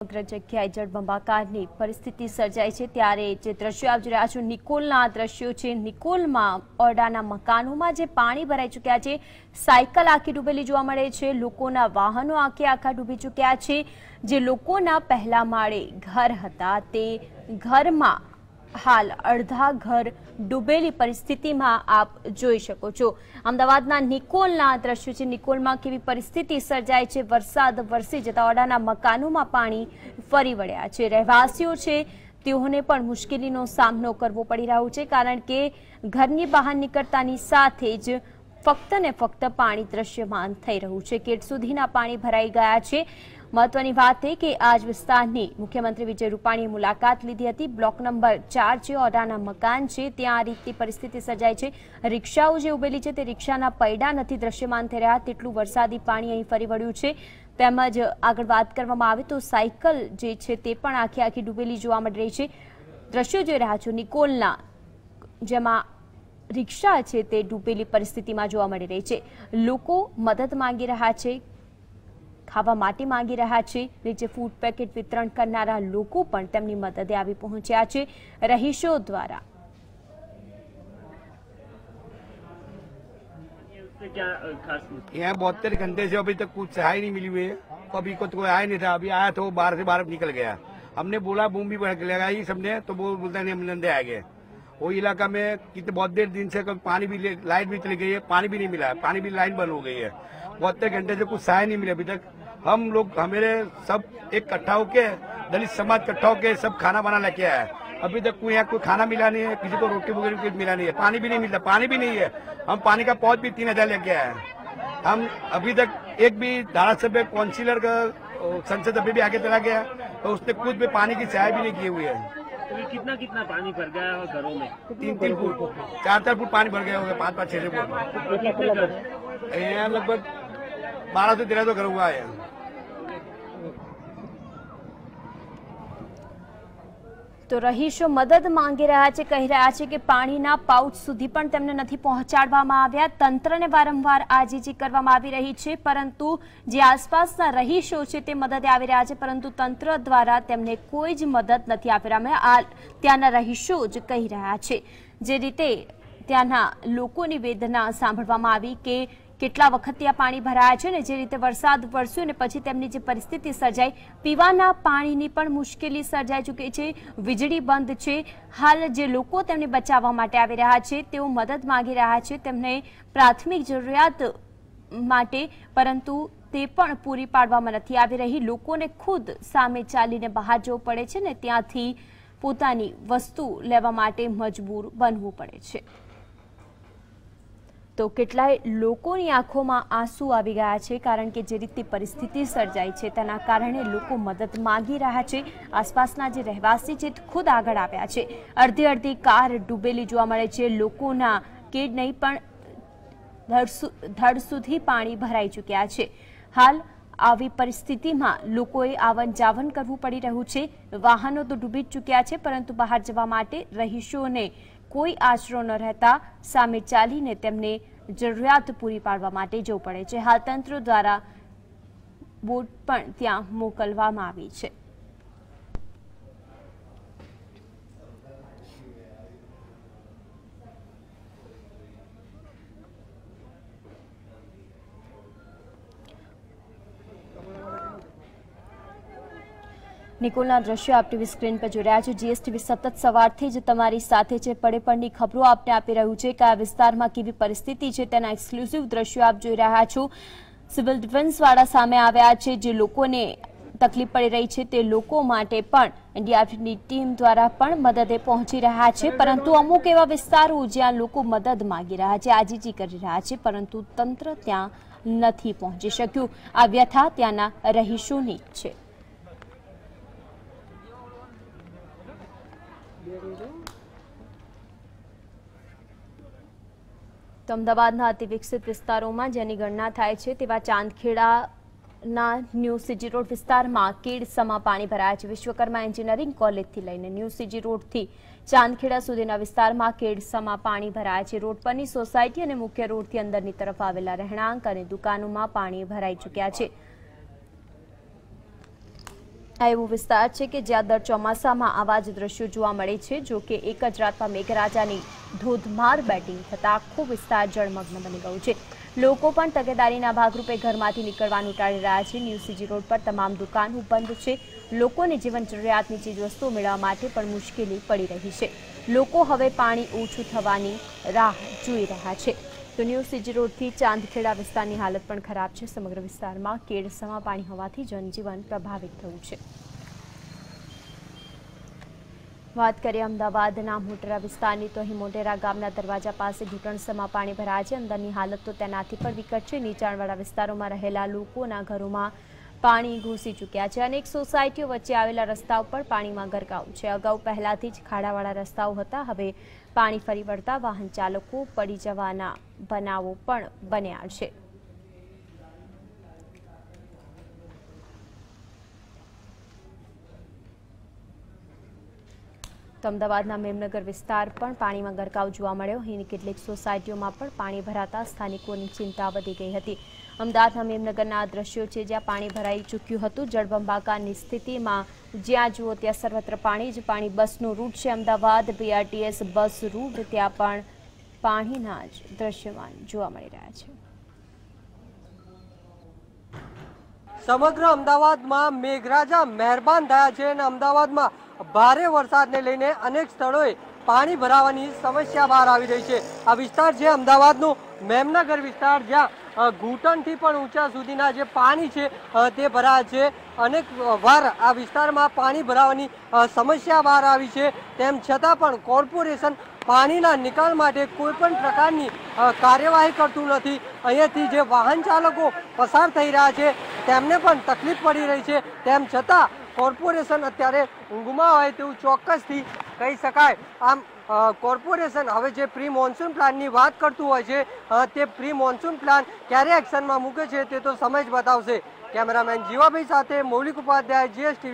જગ્યાએ જળબંબાકારની પરિસ્થિતિ સર્જાઈ છે ત્યારે જે દ્રશ્યો આપ જોઈ રહ્યા છો નિકોલના દ્રશ્યો છે। નિકોલમાં ઓરડાના મકાનોમાં જે પાણી ભરાઈ ચૂક્યા છે, સાયકલ આખી ડૂબેલી જોવા મળે છે, લોકોના વાહનો આખા ડૂબી ચૂક્યા છે। જે લોકોના પહેલા માળે ઘર હતા તે ઘરમાં હાલ અડધા ઘર ડૂબેલી પરિસ્થિતિમાં આપ જોઈ શકો છો। અમદાવાદના નિકોલના દ્રશ્યો છે। નિકોલમાં કેવી પરિસ્થિતિ સર્જાય છે, વરસાદ વરસી જતા ઓરડાના મકાનોમાં પાણી ફરી વળ્યા છે। રહેવાસીઓ છે તેઓને પણ મુશ્કેલીનો સામનો કરવો પડી રહ્યો છે કારણ કે ઘરની બહાર નીકળતાની સાથે જ ફક્ત ને ફક્ત પાણી દ્રશ્યમાન થઈ રહ્યું છે। ગેટ સુધીના પાણી ભરાઈ ગયા છે। મહત્વની વાત એ કે આજ વિસ્તારની મુખ્યમંત્રી વિજય રૂપાણીએ મુલાકાત લીધી હતી। બ્લોક નંબર 4 જે ઓરડાના મકાન છે ત્યાં આ રીતની પરિસ્થિતિ સર્જાઈ છે। રિક્ષાઓ જે ઉભેલી છે તે રિક્ષાના પૈડા નથી દ્રશ્યમાન થઈ રહ્યા, તેટલું વરસાદી પાણી અહીં ફરી વળ્યું છે। તેમજ આગળ વાત કરવામાં આવે તો સાયકલ જે છે તે પણ આખી ડૂબેલી જોવા મળી રહી છે। દ્રશ્યો જોઈ રહ્યા છો નિકોલના, જેમાં રિક્ષા છે તે ડૂબેલી પરિસ્થિતિમાં જોવા મળી રહી છે। લોકો મદદ માંગી રહ્યા છે, ખાવા માટે માંગી રહ્યા છે। નીચે ફૂડ પેકેટ વિતરણ કરનારા લોકો પણ તેમની મદદે આવી પહોંચ્યા છે। રહીશો દ્વારા यहाँ 72 घंटे से अभी तक कुछ सहाय नहीं मिली हुई है। अभी को तो कोई आया नहीं था, अभी आया तो वो बाहर से बाहर निकल गया। हमने बोला बूम भी लगाई सबने, तो वो बोलता नहीं हम नंदे आ गए। वो इलाका में कितने बहुत देर दिन से कभी पानी भी लाइट भी चली गई है, पानी भी नहीं मिला है, पानी भी लाइन बंद हो गई है। 72 घंटे से कुछ सहाय नहीं मिले अभी तक। हम लोग हमारे सब एक इकट्ठा होके दलित समाज इकट्ठा होके सब खाना बना लेके आया है। अभी तक कोई यहाँ कोई खाना मिला नहीं है, किसी को रोटी वगैरह कुछ मिला नहीं है, पानी भी नहीं मिलता, पानी भी नहीं है। हम पानी का पौध भी 3000 लेके आए हैं। हम अभी तक एक भी धारासभ्य काउंसिलर का संसद अभी भी आगे चला गया तो उसने कुछ भी पानी की सहाय भी नहीं की हुई है। तो कितना कितना पानी भर गया है घरों में? 3-3 फुट 4-4 फुट पानी भर गया होगा, 5-5 6 फुट। यहाँ लगभग 12 से 13 तो घर हुआ है। તો રહીશો મદદ માંગી રહ્યા છે, કહી રહ્યા છે કે પાણીના પાઉચ સુધી પણ તેમને નથી પહોંચાડવામાં આવ્યા। તંત્રને વારંવાર આજીજી કરવામાં આવી રહી છે, પરંતુ જે આસપાસના રહીશો છે તે મદદે આવી રહ્યા છે, પરંતુ તંત્ર દ્વારા તેમને કોઈ જ મદદ નથી આપી રહ્યા। આ ત્યાંના રહીશો જ કહી રહ્યા છે। જે રીતે ત્યાંના લોકોની વેદના સાંભળવામાં આવી કે કેટલા વખત ત્યાં પાણી ભરાયા છે ને જે રીતે વરસાદ વરસ્યો ને પછી તેમની જે પરિસ્થિતિ સર્જાઈ, પીવાના પાણીની પણ મુશ્કેલી સર્જાઈ ચૂકી છે, વીજળી બંધ છે। હાલ જે લોકો તેમને બચાવવા માટે આવી રહ્યા છે તેઓ મદદ માંગી રહ્યા છે તેમને પ્રાથમિક જરૂરિયાત માટે, પરંતુ તે પણ પૂરી પાડવામાં નથી આવી રહી। લોકોને ખુદ સામે ચાલીને બહાર જવું પડે છે ને ત્યાંથી પોતાની વસ્તુ લેવા માટે મજબૂર બનવું પડે છે। તો કેટલાય લોકોની આંખોમાં આંસુ આવી ગયા છે કારણ કે જે રીતે પરિસ્થિતિ સર્જાઈ છે તેના કારણે લોકો મદદ માંગી રહ્યા છે। આસપાસના જે રહેવાસી છે ખુદ આગળ આવ્યા છે। અડધી કાર ડૂબેલી જોવા મળે છે। લોકોના કે નહીં પણ ધડ સુધી પાણી ભરાઈ ચૂક્યા છે। હાલ આવી પરિસ્થિતિમાં લોકોએ આવન જાવન કરવું પડી રહ્યું છે। વાહનો તો ડૂબી જ ચૂક્યા છે, પરંતુ બહાર જવા માટે રહીશોને કોઈ આશરો ન રહેતા સામે ચાલીને તેમને જરૂરિયાત પૂરી પાડવા માટે જવું પડે છે। હાલ તંત્ર દ્વારા બોટ પણ ત્યાં મોકલવામાં આવી છે। નિકોલના દ્રશ્યો આપ ટીવી સ્ક્રીન પર જોઈ રહ્યા છો। જીએસટીવી સતત સવારથી જ તમારી સાથે છે, પડે પડની ખબરો આપને આપી રહ્યું છે કે આ વિસ્તારમાં કેવી પરિસ્થિતિ છે તેના એક્સક્લુઝિવ દ્રશ્યો આપ જોઈ રહ્યા છો। સિવિલ ડિફેન્સ વાળા સામે આવ્યા છે, જે લોકોને તકલીફ પડી રહી છે તે લોકો માટે પણ એનડીઆરએફની ટીમ દ્વારા પણ મદદે પહોંચી રહ્યા છે, પરંતુ અમુક એવા વિસ્તારો જ્યાં લોકો મદદ માંગી રહ્યા છે, આજીજી કરી રહ્યા છે, પરંતુ તંત્ર ત્યાં નથી પહોંચી શક્યું। આ વ્યથા ત્યાંના રહીશોની છે। તો અમદાવાદના અતિ વિકસિત વિસ્તારોમાં જેની ગણના થાય છે તેવા ચાંદખેડાના ન્યૂ સીજી રોડ વિસ્તારમાં કેડસમાં પાણી ભરાયા છે। વિશ્વકર્મા એન્જિનિયરિંગ કોલેજથી લઈને ન્યૂ સીજી રોડથી ચાંદખેડા સુધીના વિસ્તારમાં કેડસમાં પાણી ભરાયા છે। રોડ પરની સોસાયટી અને મુખ્ય રોડથી અંદરની તરફ આવેલા રહેણાંક અને દુકાનોમાં પાણી ભરાઈ ચૂક્યા છે। આ એવો વિસ્તાર છે કે જ્યાં દર ચોમાસામાં આવા જ દ્રશ્યો જોવા મળે છે. જો કે એક જ રાતમાં મેઘરાજાની ધોધમાર બેટિંગ થતાં આખો વિસ્તાર જળમગ્ન બની ગયું છે. લોકો પણ તકેદારીના ભાગરૂપે ઘરમાંથી નીકળવાનું ટાળી રહ્યા છે. ન્યૂ સીજી રોડ પર તમામ દુકાનો બંધ છે. લોકોને જીવન જરૂરિયાતની ચીજવસ્તુઓ મેળવવા માટે પણ મુશ્કેલી પડી રહી છે. લોકો હવે પાણી ઓછું થવાની રાહ જોઈ રહ્યા છે. તો ન્યૂ સીજી રોડથી ચાંદખેડા વિસ્તારની હાલત પણ ખરાબ છે. સમગ્ર વિસ્તારમાં કેડસમાં પાણી હોવાથી જનજીવન પ્રભાવિત થયું છે. વાત કરીએ અમદાવાદના મોટેરા વિસ્તારની તો અહીં મોટેરા ગામના દરવાજા પાસે ઘૂંટણસમાં પાણી ભરાયા છે. અંદરની હાલત તો તેનાથી પણ વિકટ છે. નીચાણવાળા વિસ્તારોમાં રહેલા લોકોના ઘરોમાં પાણી ઘૂસી ચૂક્યા છે. અનેક સોસાયટીઓ વચ્ચે આવેલા રસ્તાઓ પર પાણીમાં ગરકાવ છે. અગાઉ પહેલાથી જ ખાડાવાળા રસ્તાઓ હતા. હવે પાણી ફરી વળતા વાહન ચાલકો પડી જવાના બનાવો પણ બન્યા છે. તો અમદાવાદના મેમનગર વિસ્તાર પણ પાણીમાં ગરકાવ જોવા મળ્યો. અહીંની કેટલીક સોસાયટીઓમાં પણ પાણી ભરાતા સ્થાનિકોની ચિંતા વધી ગઈ હતી. અમદાવાદના મેમનગરના આ દ્રશ્યો છે જ્યાં પાણી ભરાઈ ચૂક્યું હતું. જળબંબાકારની સ્થિતિમાં જ્યાં જુઓ ત્યાં સર્વત્ર પાણી જ પાણી. બસનું રૂટ છે અમદાવાદ BRTS બસ રૂટ, ત્યાં પણ પાણીના જ દ્રશ્યમાન જોવા મળી રહ્યા છે. સમગ્ર અમદાવાદમાં મેઘરાજા મહેરબાન થયા છે અને અમદાવાદમાં ભારે વરસાદને લઈને અનેક સ્થળોએ પાણી ભરાવાની સમસ્યા બહાર આવી રહી છે. આ વિસ્તાર છે અમદાવાદનો મેમનગર વિસ્તાર, જ્યાં ઘૂંટણથી પણ ઊંચા સુધીના જે પાણી છે તે ભરાયા છે. અનેક વાર આ વિસ્તારમાં પાણી ભરાવાની સમસ્યા બહાર આવી છે. તેમ છતાં પણ કોર્પોરેશન પાણીના નિકાલ માટે કોઈ પણ પ્રકારની કાર્યવાહી કરતું નથી. અહીંયાથી જે વાહન ચાલકો પસાર થઈ રહ્યા છે તેમને પણ તકલીફ પડી રહી છે. તેમ છતાં કોર્પોરેશન અત્યારે ઊંઘમાં હોય તેવું ચોક્કસથી કહી શકાય. આમ કોર્પોરેશન હવે જે પ્રી મોન્સૂન પ્લાનની વાત કરતું હોય છે તે પ્રી મોન્સૂન પ્લાન ક્યારે એક્શનમાં મૂકે છે તે તો સમય જ બતાવશે. કેમેરામેન જીવાભાઈ સાથે મૌલિક ઉપાધ્યાય, GSTV.